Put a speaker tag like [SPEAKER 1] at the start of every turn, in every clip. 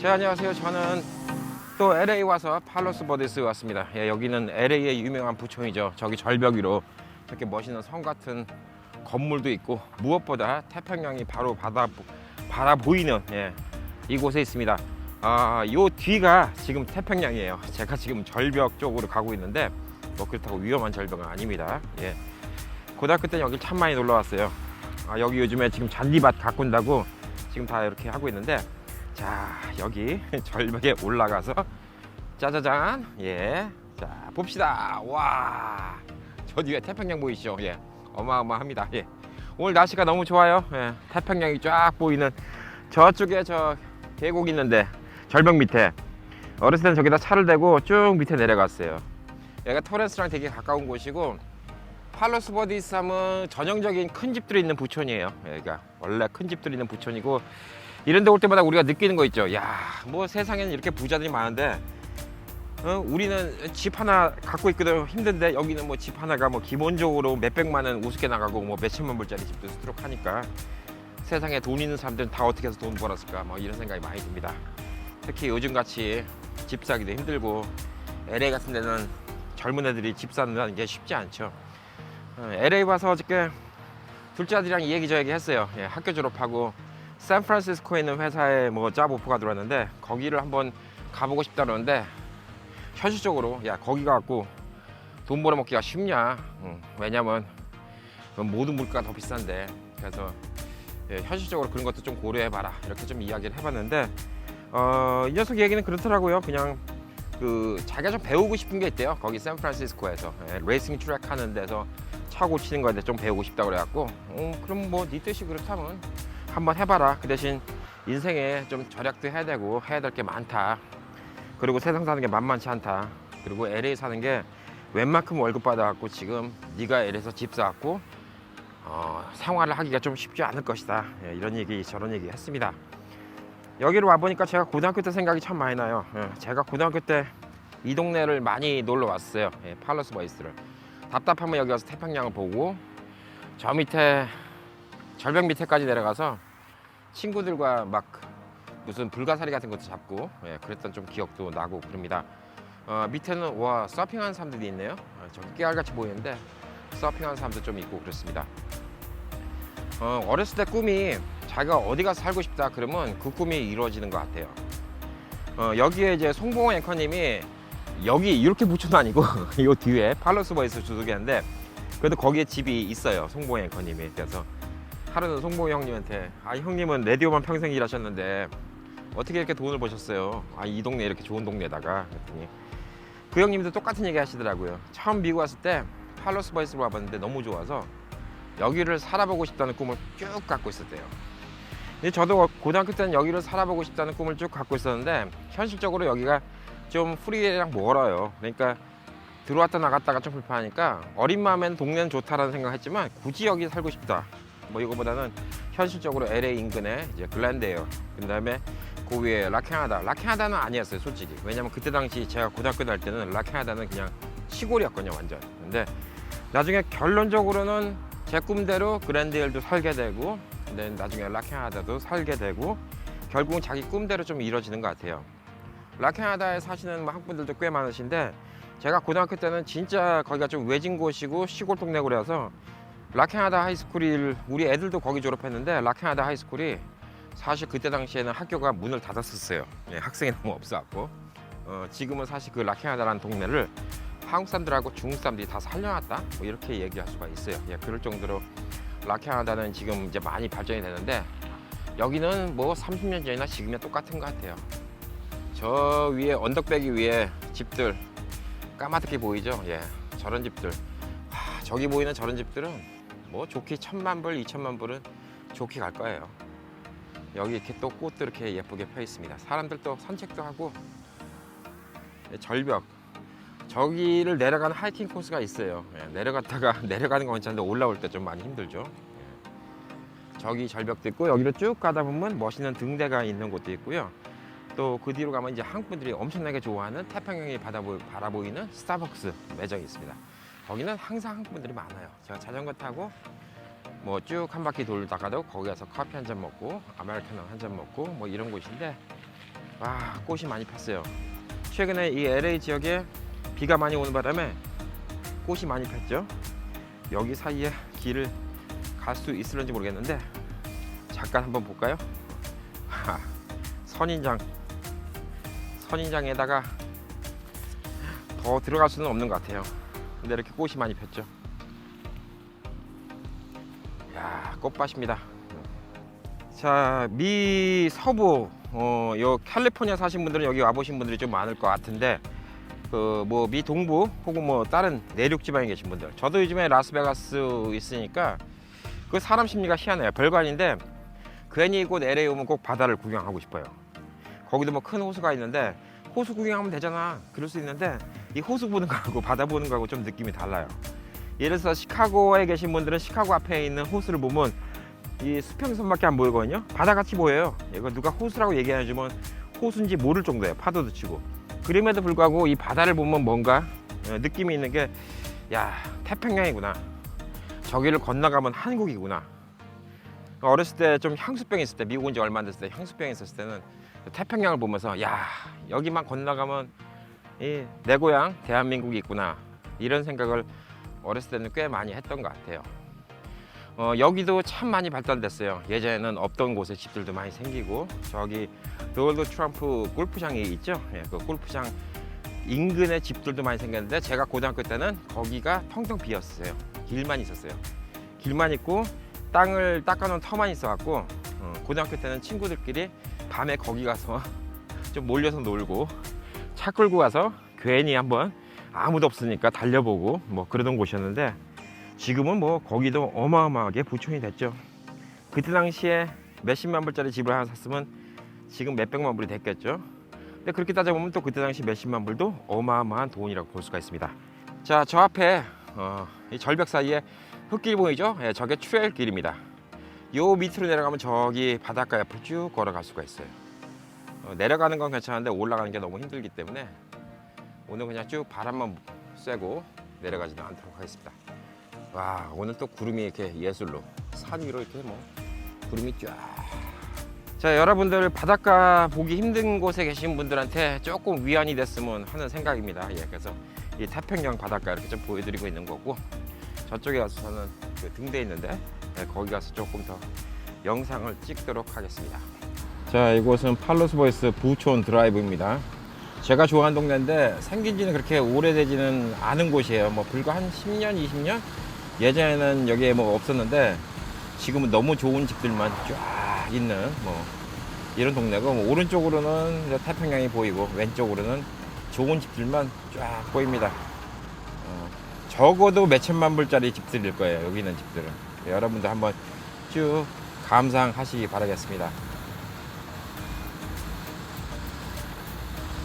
[SPEAKER 1] 자, 안녕하세요. 저는 또 LA 와서 팔로스 버디스 왔습니다. 예, 여기는 LA의 유명한 부촌이죠. 저기 절벽 위로 이렇게 멋있는 성 같은 건물도 있고, 무엇보다 태평양이 바로 바라 보이는 이곳에 있습니다. 요 뒤가 지금 태평양이에요. 제가 지금 절벽 쪽으로 가고 있는데 뭐 그렇다고 위험한 절벽은 아닙니다. 예. 고등학교 때 여기 참 많이 놀러 왔어요. 여기 요즘에 지금 잔디밭 가꾼다고 지금 다 이렇게 하고 있는데, 자, 여기 절벽에 올라가서 짜자잔, 자, 봅시다. 와, 저 뒤에 태평양 보이시죠? 어마어마합니다. 오늘 날씨가 너무 좋아요. 태평양이 쫙 보이는 저쪽에 저 계곡 있는데, 절벽 밑에 어렸을 때는 저기다 차를 대고 쭉 밑에 내려갔어요. 여기가 토렌스랑 되게 가까운 곳이고, 팔로스 버디스 하면 전형적인 큰 집들이 있는 부촌이에요. 여기가 원래 큰 집들이 있는 부촌이고, 이런 데 올 때마다 우리가 느끼는 거 있죠. 야, 뭐 세상에는 이렇게 부자들이 많은데 우리는 집 하나 갖고 있기도 힘든데, 여기는 뭐 집 하나가 뭐 기본적으로 몇백만 원 우습게 나가고 뭐 몇천만 불짜리 집도 수두룩하니까, 세상에 돈 있는 사람들은 다 어떻게 해서 돈 벌었을까, 뭐 이런 생각이 많이 듭니다. 특히 요즘같이 집 사기도 힘들고 LA 같은 데는 젊은 애들이 집 사는 게 쉽지 않죠. LA 와서 어저께 둘째 아들이랑 이 얘기 저 얘기 했어요. 학교 졸업하고 샌프란시스코에 있는 회사에 뭐 잡 오퍼가 들어왔는데, 거기를 한번 가보고 싶다 그러는데, 현실적으로 야, 거기 가갖고 돈 벌어먹기가 쉽냐. 왜냐면 모든 물가가 더 비싼데. 그래서 현실적으로 그런 것도 좀 고려해봐라, 이렇게 좀 이야기를 해봤는데, 이 녀석 얘기는 그렇더라고요. 그냥 자기가 좀 배우고 싶은 게 있대요. 거기 샌프란시스코에서 레이싱 트랙 하는 데서 차 고치는 거에 대해 좀 배우고 싶다 그래갖고, 그럼 뭐 네 뜻이 그렇다면 한번 해봐라. 그 대신 인생에 좀 절약도 해야 되고 해야 될 게 많다. 그리고 세상 사는 게 만만치 않다. 그리고 LA 사는 게 웬만큼 월급 받아갖고 지금 네가 LA에서 집 사갖고 생활을 하기가 좀 쉽지 않을 것이다. 이런 얘기 저런 얘기 했습니다. 여기로 와보니까 제가 고등학교 때 생각이 참 많이 나요. 제가 고등학교 때 이 동네를 많이 놀러 왔어요. 팔로스 버디스를. 답답하면 여기 와서 태평양을 보고, 저 밑에 절벽 밑에까지 내려가서 친구들과 막 무슨 불가사리 같은 것도 잡고 그랬던 좀 기억도 나고 그럽니다. 밑에는 와, 서핑하는 사람들이 있네요. 저기 깨알같이 보이는데 서핑하는 사람도 좀 있고 그렇습니다. 어렸을 때 꿈이 자기가 어디 가서 살고 싶다 그러면 그 꿈이 이루어지는 것 같아요. 여기에 이제 송봉호 앵커님이 여기 이렇게 붙여도 아니고 이 뒤에 팔로스 버디스 주소개인데, 그래도 거기에 집이 있어요, 송봉호 앵커님이. 그래서 하루는 송봉호 형님한테, 형님은 라디오만 평생 일하셨는데 어떻게 이렇게 돈을 버셨어요? 이 동네 이렇게 좋은 동네에다가. 그랬더니 그 형님도 똑같은 얘기 하시더라고요. 처음 미국 왔을 때 팔로스 버디스로 와봤는데 너무 좋아서 여기를 살아보고 싶다는 꿈을 쭉 갖고 있었대요. 근데 저도 고등학교 때는 여기를 살아보고 싶다는 꿈을 쭉 갖고 있었는데, 현실적으로 여기가 좀 프리웨이랑 멀어요. 그러니까 들어왔다 나갔다가 좀 불편하니까, 어린 마음엔 동네는 좋다라는 생각했지만 굳이 여기 살고 싶다, 뭐 이거보다는 현실적으로 LA 인근에 이제 글랜드에요. 그 다음에 그 위에 라캐나다. 라캐나다는 아니었어요, 솔직히. 왜냐면 그때 당시 제가 고등학교 다닐 때는 라캐나다는 그냥 시골이었거든요, 완전. 근데 나중에 결론적으로는 제 꿈대로 글랜드힐도 살게 되고, 근데 나중에 라캐나다도 살게 되고, 결국은 자기 꿈대로 좀 이루어지는 것 같아요. 라캐나다에 사시는 학부들도 꽤 많으신데, 제가 고등학교 때는 진짜 거기가 좀 외진 곳이고 시골 동네 그래서 라캐나다 하이스쿨이, 우리 애들도 거기 졸업했는데 라캐나다 하이스쿨이 사실 그때 당시에는 학교가 문을 닫았었어요. 학생이 너무 없어갖고. 지금은 사실 그 라캐나다라는 동네를 한국 사람들하고 중국 사람들이 다 살려놨다, 뭐 이렇게 얘기할 수가 있어요. 그럴 정도로 라캐나다는 지금 이제 많이 발전이 되는데, 여기는 뭐 30년 전이나 지금이나 똑같은 것 같아요. 저 위에 언덕배기 위에 집들 까마득히 보이죠? 저런 집들, 저기 보이는 저런 집들은 뭐 좋게 1000만 불, 2000만 불은 좋게 갈 거예요. 여기 이렇게 또 꽃도 이렇게 예쁘게 펴 있습니다. 사람들도 산책도 하고. 절벽, 저기를 내려가는 하이킹 코스가 있어요. 내려갔다가 내려가는 건 괜찮은데 올라올 때 좀 많이 힘들죠. 저기 절벽도 있고, 여기로 쭉 가다 보면 멋있는 등대가 있는 곳도 있고요. 또 그 뒤로 가면 이제 한국 분들이 엄청나게 좋아하는 태평양이 바라보이는 스타벅스 매장이 있습니다. 거기는 항상 한국 분들이 많아요. 제가 자전거 타고 뭐 쭉 한 바퀴 돌다가도 거기 가서 커피 한 잔 먹고 아메리카노 한 잔 먹고 뭐 이런 곳인데, 와, 꽃이 많이 폈어요. 최근에 이 LA 지역에 비가 많이 오는 바람에 꽃이 많이 폈죠. 여기 사이에 길을 갈 수 있을런지 모르겠는데 잠깐 한번 볼까요? 선인장에다가 더 들어갈 수는 없는 것 같아요. 근데 이렇게 꽃이 많이 폈죠. 야, 꽃밭입니다. 자, 미 서부 요 캘리포니아 사신 분들은 여기 와보신 분들이 좀 많을 것 같은데 그 뭐 미 동부 혹은 뭐 다른 내륙 지방에 계신 분들, 저도 요즘에 라스베가스 있으니까 그 사람 심리가 희한해요. 별거 아닌데 괜히 곧 LA 오면 꼭 바다를 구경하고 싶어요. 거기도 뭐 큰 호수가 있는데 호수 구경하면 되잖아, 그럴 수 있는데 이 호수 보는 거하고 바다 보는 거하고 좀 느낌이 달라요. 예를 들어서 시카고에 계신 분들은 시카고 앞에 있는 호수를 보면 이 수평선밖에 안 보이거든요. 바다같이 보여요. 이거 누가 호수라고 얘기해주면 호수인지 모를 정도예요. 파도도 치고. 그럼에도 불구하고 이 바다를 보면 뭔가 느낌이 있는 게, 야, 태평양이구나, 저기를 건너가면 한국이구나. 어렸을 때 좀 향수병 있을 때, 미국 온 지 얼마 안 됐을 때 향수병 있었을 때는 태평양을 보면서 야, 여기만 건너가면 내 고향 대한민국이 있구나, 이런 생각을 어렸을 때는 꽤 많이 했던 것 같아요. 여기도 참 많이 발달됐어요. 예전에는 없던 곳에 집들도 많이 생기고, 저기 도널드 트럼프 골프장이 있죠. 예, 그 골프장 인근에 집들도 많이 생겼는데 제가 고등학교 때는 거기가 텅텅 비었어요. 길만 있었어요. 길만 있고 땅을 닦아놓은 터만 있어갖고 고등학교 때는 친구들끼리 밤에 거기 가서 좀 몰려서 놀고, 차 끌고 가서 괜히 한번 아무도 없으니까 달려보고 뭐 그러던 곳이었는데, 지금은 뭐 거기도 어마어마하게 부촌이 됐죠. 그때 당시에 몇십만 불짜리 집을 하나 샀으면 지금 몇백만 불이 됐겠죠. 근데 그렇게 따져보면 또 그때 당시 몇십만 불도 어마어마한 돈이라고 볼 수가 있습니다. 자, 저 앞에 이 절벽 사이에 흙길 보이죠? 예, 저게 트레일 길입니다. 요 밑으로 내려가면 저기 바닷가 옆을 쭉 걸어갈 수가 있어요. 내려가는 건 괜찮은데 올라가는 게 너무 힘들기 때문에 오늘 그냥 쭉 바람만 쐬고 내려가지는 않도록 하겠습니다. 와, 오늘 또 구름이 이렇게 예술로 산 위로 이렇게 뭐 구름이 쫙. 자, 여러분들 바닷가 보기 힘든 곳에 계신 분들한테 조금 위안이 됐으면 하는 생각입니다. 예, 그래서 이 태평양 바닷가 이렇게 좀 보여드리고 있는 거고, 저쪽에 가서 저는 그 등대 있는데 거기 가서 조금 더 영상을 찍도록 하겠습니다. 자, 이곳은 팔로스보이스 부촌 드라이브입니다. 제가 좋아하는 동네인데 생긴 지는 그렇게 오래되지는 않은 곳이에요. 뭐 불과 한 10년, 20년? 예전에는 여기에 뭐 없었는데 지금은 너무 좋은 집들만 쫙 있는 뭐 이런 동네고, 뭐 오른쪽으로는 태평양이 보이고 왼쪽으로는 좋은 집들만 쫙 보입니다. 적어도 몇천만 불짜리 집들일 거예요, 여기 있는 집들은. 여러분들 한번 쭉 감상하시기 바라겠습니다.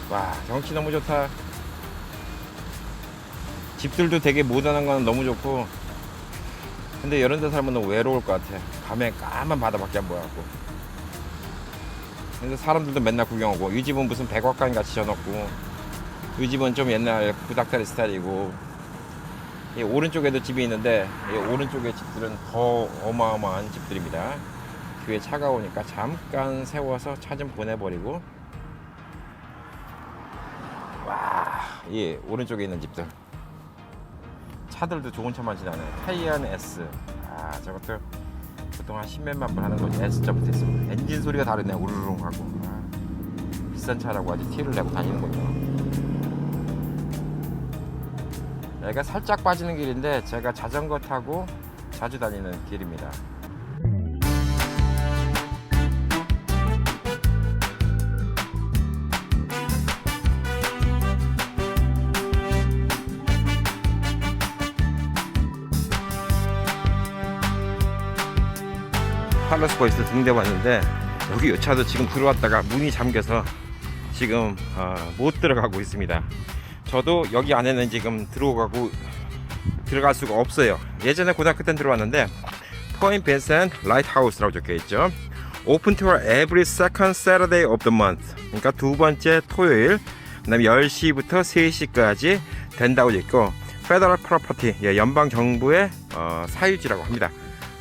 [SPEAKER 1] 와, 경치 너무 좋다. 집들도 되게 모던한 건 너무 좋고, 근데 이런 데 살면 너무 외로울 것 같아. 밤에 까만 바다밖에 안 보여갖고. 근데 사람들도 맨날 구경 오고, 이 집은 무슨 백악관 같이 져놓고, 이 집은 좀 옛날 구닥다리 스타일이고, 이 오른쪽에도 집이 있는데 이 오른쪽의 집들은 더 어마어마한 집들입니다. 뒤에 차가 오니까 잠깐 세워서 차 좀 보내버리고, 와, 이 오른쪽에 있는 집들 차들도 좋은 차만 지나네. 타이안 S. 아, 저것도 보통 한 10몇만 불 하는 거지. S자 붙어있어. 엔진 소리가 다르네. 우르릉 하고. 아, 비싼 차라고 아주 티를 내고 다니는군요. 여기가 살짝 빠지는 길인데 제가 자전거 타고 자주 다니는 길입니다. 팔로스보이스 등대 왔는데 여기 이 차도 지금 들어왔다가 문이 잠겨서 지금 못 들어가고 있습니다. 저도 여기 안에는 지금 들어갈 수가 없어요. 예전에 고등학교 때 들어왔는데 포인트 빈센트 라이트하우스라고 적혀있죠. Open tour every second Saturday of the month. 그러니까 두 번째 토요일, 그 다음에 10시부터 3시까지 된다고 적고, Federal Property, 예, 연방 정부의 사유지라고 합니다.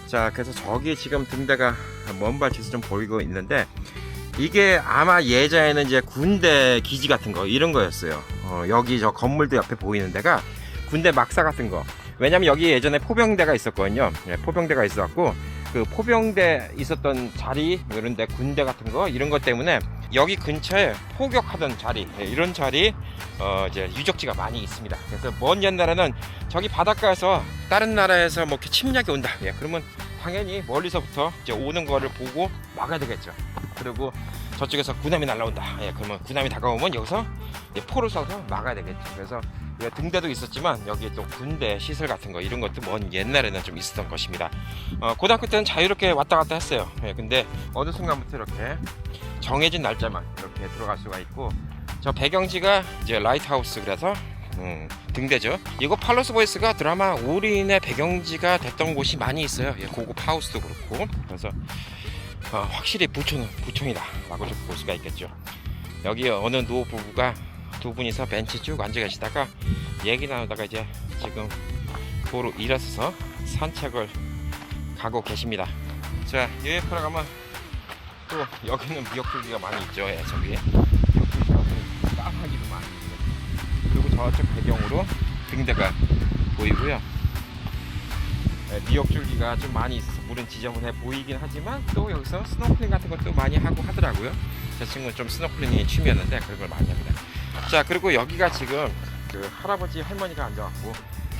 [SPEAKER 1] 자, 그래서 저기 지금 등대가 먼 발치에서 좀 보이고 있는데, 이게 아마 예전에는 이제 군대 기지 같은 거 이런 거였어요. 여기 저 건물도 옆에 보이는 데가 군대 막사 같은 거. 왜냐면 여기 예전에 포병대가 있었거든요. 네, 포병대가 있었고 그 포병대 있었던 자리 이런 데 군대 같은 거 이런 것 때문에 여기 근처에 포격하던 자리 이런 자리 이제 유적지가 많이 있습니다. 그래서 먼 옛날에는 저기 바닷가에서 다른 나라에서 뭐 이렇게 침략이 온다. 예, 그러면 당연히 멀리서부터 이제 오는 거를 보고 막아야 되겠죠. 그리고 저쪽에서 군함이 날라온다. 예, 그러면 군함이 다가오면 여기서 포를 쏴서 막아야 되겠죠. 그래서 등대도 있었지만 여기 또 군대 시설 같은 거 이런 것도 먼 옛날에는 좀 있었던 것입니다. 고등학교 때는 자유롭게 왔다 갔다 했어요. 예, 근데 어느 순간부터 이렇게 정해진 날짜만 이렇게 들어갈 수가 있고 저 배경지가 이제 라이트하우스 그래서 등대죠. 이거 팔로스 보이스가 드라마 올인의 배경지가 됐던 곳이 많이 있어요. 예, 고급 하우스도 그렇고 그래서 확실히 부촌이다 라고 좀 볼 수가 있겠죠. 여기 어느 노 부부가 두 분이서 벤치 쭉 앉아 계시다가 얘기 나누다가 이제 지금 도로 일어서서 산책을 가고 계십니다. 자, 여기 걸어가면 또 여기는 미역줄기가 많이 있죠. 예, 저기 미역줄기가 까마귀도 많이 있고 그리고 저쪽 배경으로 등대가 보이고요. 예, 미역줄기가 좀 많이 있어서 물은 지저분해 보이긴 하지만 또 여기서 스노클링 같은 것도 많이 하고 하더라고요. 제 친구는 좀 스노클링이 취미였는데 그런 걸 많이 합니다. 자, 그리고 여기가 지금 그 할아버지 할머니가 앉아갖고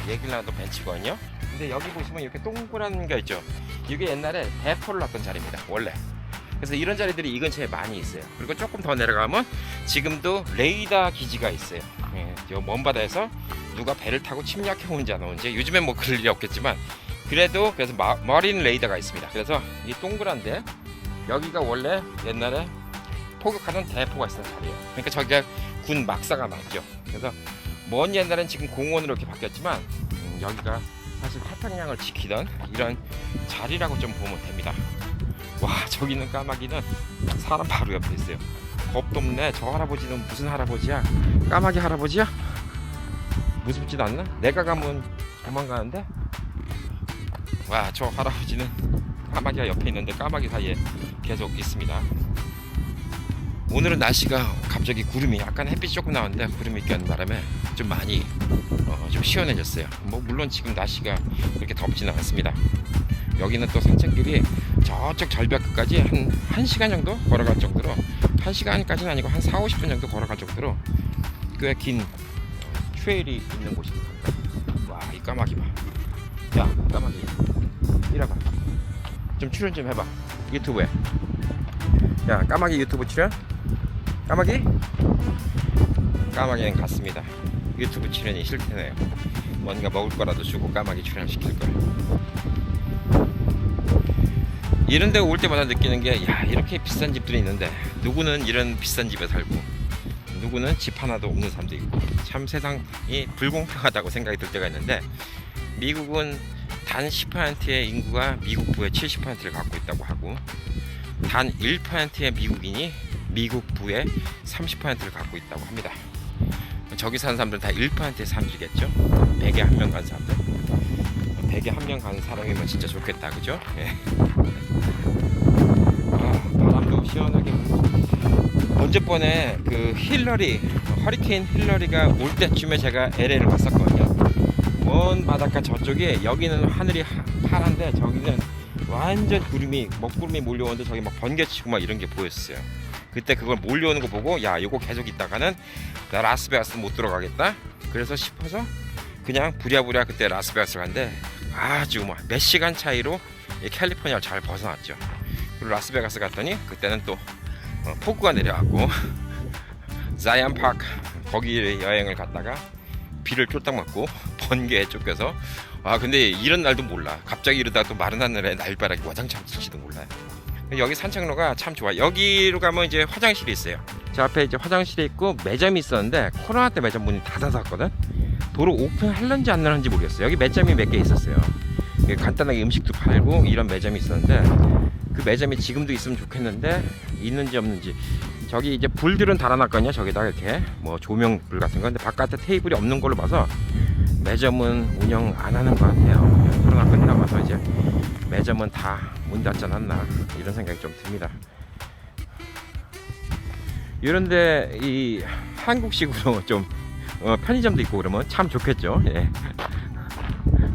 [SPEAKER 1] 얘기를 나누던 벤치거든요. 근데 여기 보시면 이렇게 동그란 게 있죠. 이게 옛날에 대포를 놨던 자리입니다, 원래. 그래서 이런 자리들이 이 근처에 많이 있어요. 그리고 조금 더 내려가면 지금도 레이더 기지가 있어요. 예, 먼 바다에서 누가 배를 타고 침략해 오는지 안 오는지 요즘엔 뭐 그럴 일이 없겠지만 그래도 그래서 머린 레이더가 있습니다. 그래서 이 동그란데 여기가 원래 옛날에 포격하던 대포가 있었던 자리예요. 그러니까 저기가 군 막사가 맞죠. 그래서 먼 옛날엔 지금 공원으로 이렇게 바뀌었지만 여기가 사실 태평양을 지키던 이런 자리라고 좀 보면 됩니다. 와, 저기 있는 까마귀는 사람 바로 옆에 있어요. 겁도 없네. 저 할아버지는 무슨 할아버지야? 까마귀 할아버지야? 무섭지도 않나? 내가 가면 도망가는데? 와, 저 할아버지는 까마귀가 옆에 있는데 까마귀 사이에 계속 있습니다. 오늘은 날씨가 갑자기 구름이 약간 햇빛이 조금 나왔는데 구름이 껴는 바람에 좀 많이 좀 시원해졌어요. 뭐 물론 지금 날씨가 그렇게 덥지는 않습니다. 여기는 또 산책길이 저쪽 절벽 끝까지 한 1시간 정도 걸어갈 정도로 1시간까지는 아니고 한 40-50분 정도 걸어갈 정도로 꽤 긴 트레일이 있는 곳입니다. 와, 이 까마귀 봐. 야, 까마귀 이리 와봐. 좀 출연 좀 해봐, 유튜브에. 야, 까마귀 유튜브 출연? 까마귀? 까마귀는 갔습니다. 유튜브 출연이 싫대네요. 뭔가 먹을 거라도 주고 까마귀 출연시킬 거예요. 이런 데 올 때마다 느끼는 게, 야, 이렇게 비싼 집들이 있는데 누구는 이런 비싼 집에 살고 누구는 집 하나도 없는 사람도 있고 참 세상이 불공평하다고 생각이 들 때가 있는데 미국은 단 10%의 인구가 미국부의 70%를 갖고 있다고 하고 단 1%의 미국인이 미국부의 30%를 갖고 있다고 합니다. 저기 사는 사람들은 다 1%의 사람들이겠죠. 100에 1명 간 사람들. 100에 1명 간 사람이면 진짜 좋겠다, 그죠? 예. 바람도 시원하게. 언제번에 그 힐러리, 허리케인 힐러리가 올 때쯤에 제가 LA를 갔었거든요. 먼 바닷가 저쪽에, 여기는 하늘이 파란데 저기는 완전 구름이, 먹구름이 몰려오는데 저기 막 번개치고 막 이런 게 보였어요. 그때 그걸 몰려오는 거 보고, 야, 이거 계속 있다가는 나 라스베가스 못 들어가겠다. 그래서 싶어서 그냥 부랴부랴 그때 라스베가스 갔는데 아주 막 몇 시간 차이로 캘리포니아를 잘 벗어났죠. 그리고 라스베가스 갔더니 그때는 또 폭우가 내려왔고 자이언 파크 거기 여행을 갔다가 비를 쫄딱 맞고 번개에 쫓겨서, 아, 근데 이런 날도 몰라. 갑자기 이러다가 또 마른 하늘에 날바람이 와장창 칠지도 몰라요. 여기 산책로가 참 좋아. 여기로 가면 이제 화장실이 있어요. 저 앞에 이제 화장실이 있고 매점이 있었는데 코로나 때 매점 문이 다 닫았거든. 도로 오픈할런지 안 할런지 모르겠어요. 여기 매점이 몇 개 있었어요. 간단하게 음식도 팔고 이런 매점이 있었는데 그 매점이 지금도 있으면 좋겠는데 있는지 없는지. 저기 이제 불들은 달아놨거든요. 저기다가 이렇게 뭐 조명불 같은 거. 근데 바깥에 테이블이 없는 걸로 봐서 매점은 운영 안 하는 것 같아요. 코로나 끝나가서 이제 매점은 다 문 닫지 않았나 이런 생각이 좀 듭니다. 이런데 이 한국식으로 좀 편의점도 있고 그러면 참 좋겠죠. 예.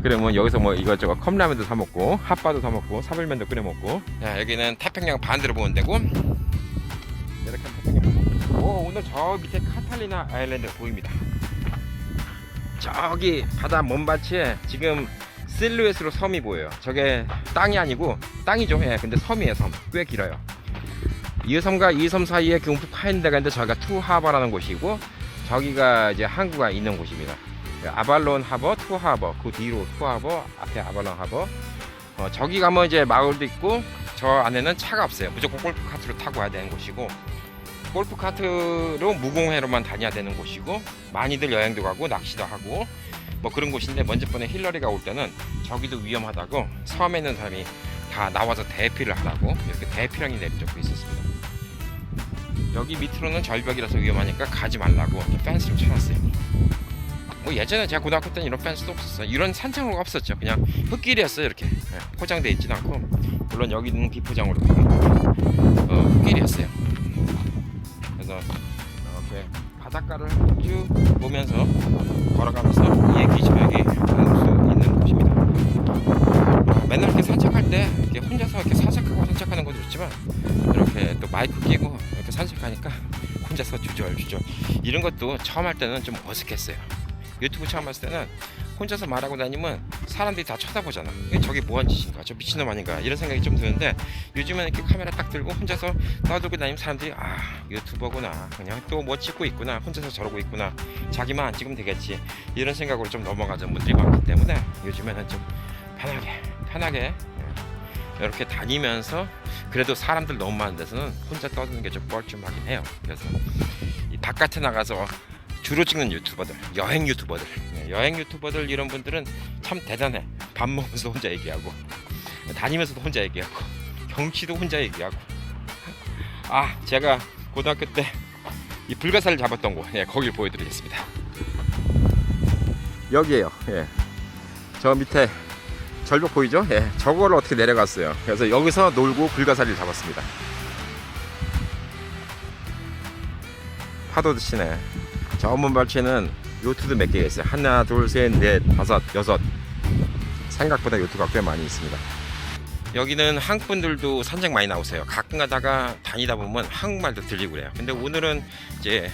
[SPEAKER 1] 그러면 여기서 뭐 이것저것 컵라면도 사 먹고 핫바도 사 먹고 사발면도 끓여 먹고. 자, 여기는 태평양 반대로 보면 되고 이렇게 태평양. 오늘 저 밑에 카탈리나 아일랜드가 보입니다. 저기 바다 먼밭에 지금 실루엣으로 섬이 보여요. 저게 땅이 아니고 땅이죠. 예, 근데 섬이에요. 섬 꽤 길어요. 이 섬과 이 섬 사이에 경북 파인데가 있는데 저기가 투하버라는 곳이고 저기가 이제 항구가 있는 곳입니다. 아발론 하버, 투하버, 그 뒤로 투하버, 앞에 아발론 하버. 저기 가면 이제 마을도 있고 저 안에는 차가 없어요. 무조건 골프 카트로 타고 와야 되는 곳이고 골프 카트로 무공회로만 다녀야 되는 곳이고 많이들 여행도 가고 낚시도 하고 뭐 그런 곳인데 먼저번에 힐러리가 올 때는 저기도 위험하다고 섬에 있는 사람이 다 나와서 대피를 하라고 이렇게 대피랑이 내린 적도 있었습니다. 여기 밑으로는 절벽이라서 위험하니까 가지 말라고 펜스를 쳐놨어요. 뭐 예전에 제가 고등학교 때는 이런 펜스도 없었어요. 이런 산책로가 없었죠. 그냥 흙길이었어요. 이렇게 포장되어 있지는 않고 물론 여기는 비포장으로 흙길이었어요. 그래서 이렇게 바닷가를 쭉 보면서 걸어가면서 얘기저기 나눌 수 있는 곳입니다. 맨날 이렇게 산책할 때 이렇게 혼자서 이렇게 사색하고 산책하는 것도 좋지만 이렇게 또 마이크 끼고 이렇게 산책하니까 혼자서 주저주저 이런 것도 처음 할 때는 좀 어색했어요. 유튜브 처음 했을 때는 혼자서 말하고 다니면 사람들이 다 쳐다보잖아. 저게 뭐한 짓인가, 저 미친놈 아닌가 이런 생각이 좀 드는데 요즘은 이렇게 카메라 딱 들고 혼자서 떠들고 다니면 사람들이 아 유튜버구나, 그냥 또 뭐 찍고 있구나, 혼자서 저러고 있구나, 자기만 안 찍으면 되겠지 이런 생각으로 좀 넘어가는 분들이 많기 때문에 요즘에는 좀 편하게 이렇게 다니면서 그래도 사람들 너무 많은 데서는 혼자 떠드는 게 좀 뻘쭘하긴 해요. 그래서 이 바깥에 나가서 주로 찍는 유튜버들, 여행 유튜버들 이런 분들은 참 대단해. 밥 먹으면서 혼자 얘기하고 다니면서도 혼자 얘기하고 경치도 혼자 얘기하고. 아, 제가 고등학교 때 이 불가사를 잡았던 곳, 거길 보여드리겠습니다. 여기에요. 저 밑에 절벽 보이죠? 저거를 어떻게 내려갔어요. 그래서 여기서 놀고 불가사리를 잡았습니다. 파도 드시네. 저 먼발치에는 요트도 몇 개가 있어요. 하나, 둘, 셋, 넷, 다섯, 여섯. 생각보다 요트가 꽤 많이 있습니다. 여기는 한국분들도 산책 많이 나오세요. 가끔 가다가 다니다 보면 한국말도 들리고 그래요. 근데 오늘은 이제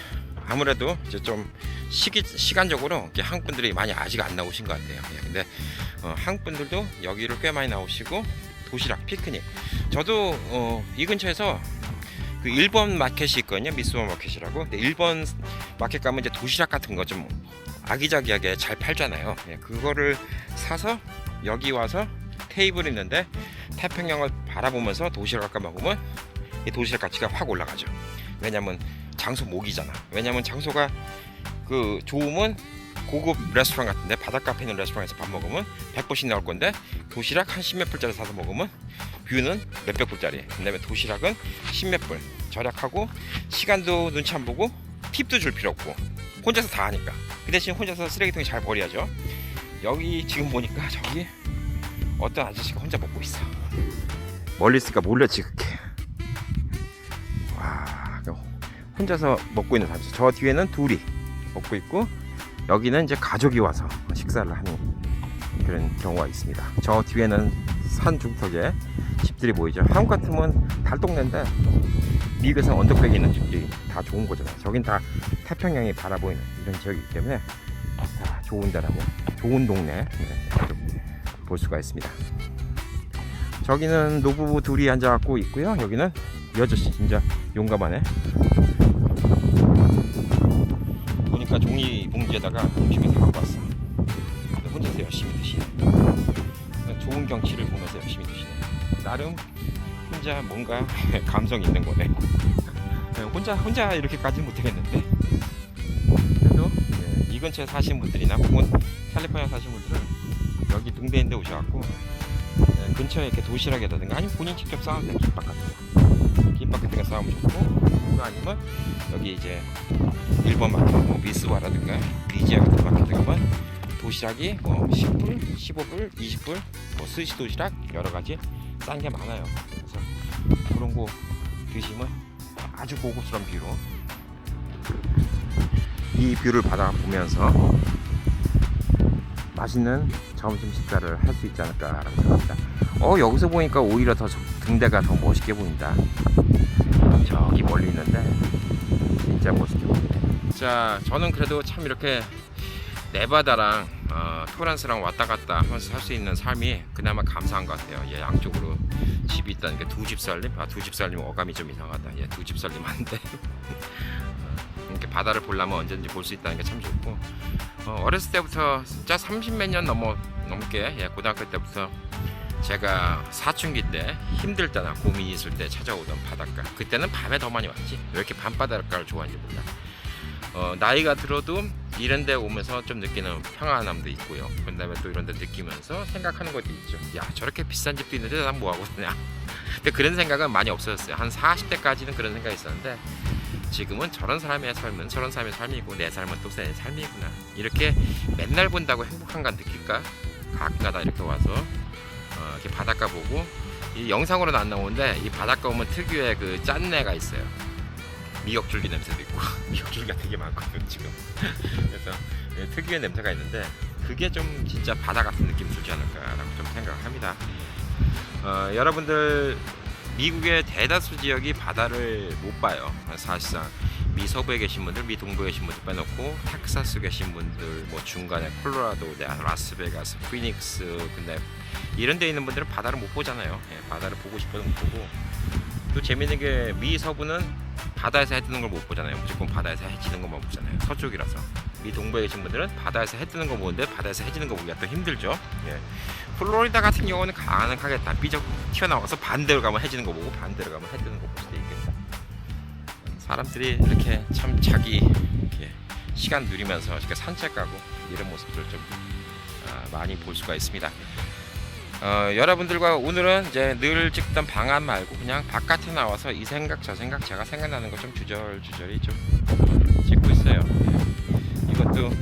[SPEAKER 1] 아무래도 이제 좀 시간적으로 한국분들이 많이 아직 안 나오신 것 같아요. 근데 한국분들도 여기를 꽤 많이 나오시고 도시락 피크닉. 저도 이 근처에서 그 일본 마켓이 있거든요. 미스와 마켓이라고. 근데 일본 마켓 가면 이제 도시락 같은 거 좀 아기자기하게 잘 팔잖아요. 그거를 사서 여기 와서 테이블이 있는데 태평양을 바라보면서 도시락 까 먹으면 이 도시락 가치가 확 올라가죠. 왜냐면 장소 목이잖아. 왜냐면 장소가 그 좋으면 고급 레스토랑 같은데 바닷가 앞에 있는 레스토랑에서 밥 먹으면 100불씩 나올 건데 도시락 한 10몇 불짜리 사서 먹으면 뷰는 몇백 불짜리. 근데 도시락은 10몇 불 절약하고 시간도 눈치 안 보고 팁도 줄 필요 없고 혼자서 다 하니까. 그 대신 혼자서 쓰레기통에 잘 버려야죠. 여기 지금 보니까 저기 어떤 아저씨가 혼자 먹고 있어. 멀리 있으니까 몰래 지극해. 와, 혼자서 먹고 있는 사람. 저 뒤에는 둘이 먹고 있고 여기는 이제 가족이 와서 식사를 하는 그런 경우가 있습니다. 저 뒤에는 산 중턱에 집들이 보이죠. 한국 같으면 달동네인데 미국에서는 언덕백에 있는 집들이 다 좋은 거잖아요. 저긴 다 태평양이 바라보이는 이런 지역이기 때문에 다 좋은 데라고, 좋은 동네 볼 수가 있습니다. 저기는 노부부 둘이 앉아갖고 있고요. 여기는 이 아저씨 진짜 용감하네. 보니까 종이 봉지에다가 음식을 사갖고 왔어. 혼자서 열심히 드시네. 좋은 경치를 보면서 열심히 드시네. 나름 혼자 뭔가 감성 있는 거네. 혼자 이렇게까지는 못하겠는데 그래도 이 근처에 사시는 분들이나 혹은 캘리포니아 사시는 분들은 여기 둥대인데 오셔갖고 근처에 이렇게 도시락이라든가 아니면 본인 직접 싸우면 돼. 김밥 같은 거, 김밥 같은 거 싸우면 좋고, 그거 아니면 여기 이제 일본 마켓, 뭐 미스와라든가 리지아 같은 마켓에 가면 도시락이 뭐 10불, 15불, 20불, 뭐 스시 도시락 여러 가지 싼 게 많아요. 그래서 그런 거 드시면 아주 고급스러운 뷰로 이 뷰를 바라보면서 맛있는 점심 식사를 할 수 있지 않을까라고 생각합니다. 여기서 보니까 오히려 더 등대가 더 멋있게 보인다. 저기 멀리 있는데 진짜 멋있게 보이네. 자, 저는 그래도 참 이렇게 네바다랑 토란스랑 왔다 갔다 하면서 살 수 있는 삶이 그나마 감사한 것 같아요. 예, 양쪽으로 집이 있다는 게 두 집 살림? 두 집 살림 어감이 좀 이상하다. 예, 두 집 살림 한데 이렇게 바다를 보려면 언제든지 볼 수 있다는 게 참 좋고, 어렸을 때부터 진짜 30몇 년 넘게, 예, 고등학교 때부터 제가 사춘기 때 힘들 때나 고민이 있을 때 찾아오던 바닷가, 그때는 밤에 더 많이 왔지. 왜 이렇게 밤바닷가를 좋아하는지 몰라. 나이가 들어도 이런 데 오면서 좀 느끼는 평안함도 있고요. 그 다음에 또 이런 데 느끼면서 생각하는 것도 있죠. 야, 저렇게 비싼 집도 있는데 난 뭐하고 그냥. 근데 그런 생각은 많이 없어졌어요. 한 40대까지는 그런 생각이 있었는데 지금은 저런 사람의 삶은 저런 사람의 삶이고 내 삶은 또 내 삶이구나. 이렇게 맨날 본다고 행복한가 느낄까? 가끔가다 이렇게 와서 이렇게 바닷가 보고, 이 영상으로는 안 나오는데 이 바닷가 오면 특유의 그 짠내가 있어요. 미역줄기 냄새도 있고 미역줄기가 되게 많거든요 지금. 그래서 특유의 냄새가 있는데 그게 좀 진짜 바다 같은 느낌 주지 않을까라고 좀 생각합니다. 여러분들 미국의 대다수 지역이 바다를 못 봐요. 사실상 미 서부에 계신 분들, 미 동부에 계신 분들 빼놓고 텍사스 계신 분들, 뭐 중간에 콜로라도, 라스베가스, 피닉스, 근데 이런 데 있는 분들은 바다를 못 보잖아요. 예, 바다를 보고 싶어도 못 보고, 또 재밌는 게 미 서부는 바다에서 해 뜨는 걸 못 보잖아요. 무조건 바다에서 해 지는 것만 보잖아요. 서쪽이라서. 미 동부에 계신 분들은 바다에서 해 뜨는 거 보는데 바다에서 해 지는 거 보기가 또 힘들죠. 예. 플로리다 같은 경우는 가능하게 다 삐적 튀어나와서 반대로 가면 해 지는 거 보고 반대로 가면 해 뜨는 거 볼 수도 있겠다. 사람들이 이렇게 참 자기 이렇게 시간 누리면서 이렇게 산책 가고 이런 모습들을 좀 많이 볼 수가 있습니다. 여러분들과 오늘은 이제 늘 찍던 방안 말고 그냥 바깥에 나와서 이 생각 저 생각 제가 생각나는 거 좀 주저리주저리 좀 찍고 있어요. 예. 이것도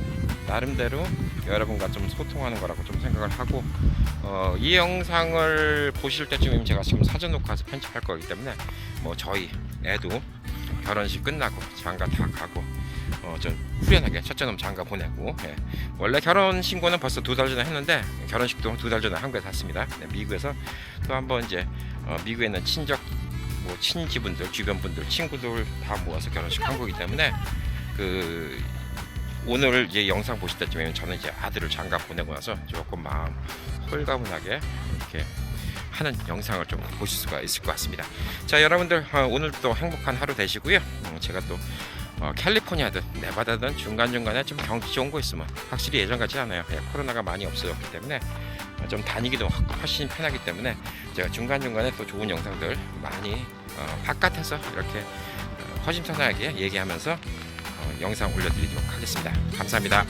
[SPEAKER 1] 나름대로 여러분과 좀 소통하는 거라고 좀 생각을 하고, 이 영상을 보실 때쯤이면 제가 지금 사전 녹화해서 편집할 거기 때문에 뭐 저희 애도 결혼식 끝나고 장가 다 가고 좀 후련하게 첫째 놈 장가 보내고, 예. 원래 결혼 신고는 벌써 2달 전에 했는데 결혼식도 2달 전에 한국에서 했습니다. 네, 미국에서 또 한번 이제 미국에 있는 친척, 뭐 친지분들, 주변 분들, 친구들 다 모아서 결혼식 한 거기 때문에 오늘 이제 영상 보실 때쯤이면 저는 이제 아들을 장가 보내고 나서 조금 마음 홀가분하게 이렇게 하는 영상을 좀 보실 수가 있을 것 같습니다. 자, 여러분들 오늘도 행복한 하루 되시고요. 제가 또 캘리포니아든 네바다든 중간중간에 좀 경치 좋은 거 있으면, 확실히 예전 같지 않아요. 코로나가 많이 없어졌기 때문에 좀 다니기도 훨씬 편하기 때문에 제가 중간중간에 또 좋은 영상들 많이 바깥에서 이렇게 허심탄회하게 얘기하면서 영상 올려드리도록 하겠습니다. 감사합니다.